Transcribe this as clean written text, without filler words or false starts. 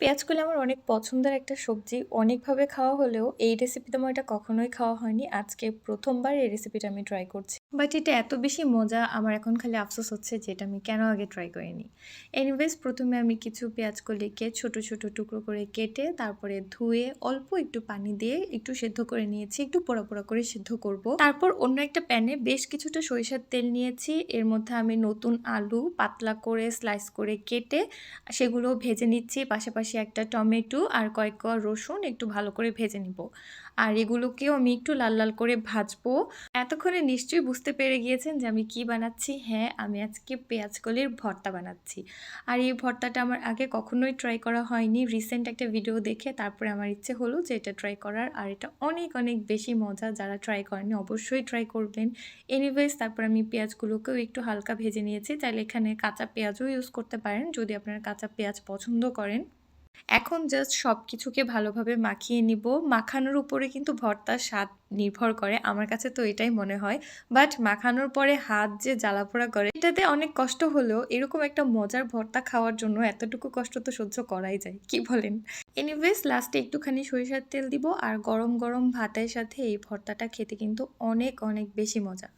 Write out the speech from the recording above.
পেঁয়াজকলি আমার অনেক পছন্দের একটা সবজি। অনেকভাবে খাওয়া হলেও এই রেসিপিতে আমার এটা কখনোই খাওয়া হয়নি। আজকে ১ম বার এই রেসিপিটা আমি ট্রাই করছি। বাট এটা এত বেশি মজা আমার এখন খালি আফসোস হচ্ছে যে এটা আমি কেন আগে ট্রাই করিনি। এনিওয়েজ ১ম এ আমি কিছু পেঁয়াজকলিকে ছোট, ছোট টুকরো করে কেটে তারপরে ধুয়ে অল্প একটু পানি দিয়ে একটু সেদ্ধ করে নিয়েছি। একটু পোড়া, পোড়া করে সিদ্ধ করব। তারপর অন্য একটা প্যানে বেশ কিছুটা সরিষার তেল নিয়েছি। এর মধ্যে আমি নতুন আলু পাতলা করে স্লাইস করে কেটে সেগুলো ভেজে নিচ্ছি। পাশাপাশি একটা টমেটো আর কয়েক কোয়া রসুন একটু ভালো করে ভেজে নিব। আর এগুলোকেও আমি একটু লাল, লাল করে ভাজবো। এতক্ষণে নিশ্চয়ই বুঝতে পেরে গিয়েছেন যে আমি কি বানাচ্ছি। হ্যাঁ, আমি আজকে পেঁয়াজকলির ভর্তা বানাচ্ছি। আর এই ভর্তাটা আমার আগে কখনোই ট্রাই করা হয়নি। রিসেন্ট একটা ভিডিও দেখে তারপরে আমার ইচ্ছে হলো যে এটা ট্রাই করার। আর এটা অনেক, অনেক বেশি মজা। যারা ট্রাই করেননি অবশ্যই ট্রাই করবেন। এনিওয়েজ তারপর আমি পেঁয়াজগুলোকেও একটু হালকা ভেজে নিয়েছি। চাইলে এখানে কাঁচা পেঁয়াজও ইউজ করতে পারেন যদি আপনারা কাঁচা পেঁয়াজ পছন্দ করেন। এখন জাস্ট সবকিছুকে ভালোভাবে মাখিয়ে নিব। মাখানোর উপরে কিন্তু ভর্তার স্বাদ নির্ভর করে। আমার কাছে তো এটাই মনে হয়। বাট মাখানোর পরে হাত যে জ্বালাপোড়া করে এটাতে অনেক কষ্ট হলেও এরকম একটা মজার ভর্তা খাওয়ার জন্য এতটুকু কষ্ট তো সহ্য করাই যায়। কি বলেন? এনিওয়েজ লাস্টে একটুখানি সরিষার তেল দিব আর গরম, গরম ভাতের সাথে এই ভর্তাটা খেতে কিন্তু অনেক, অনেক বেশি মজা।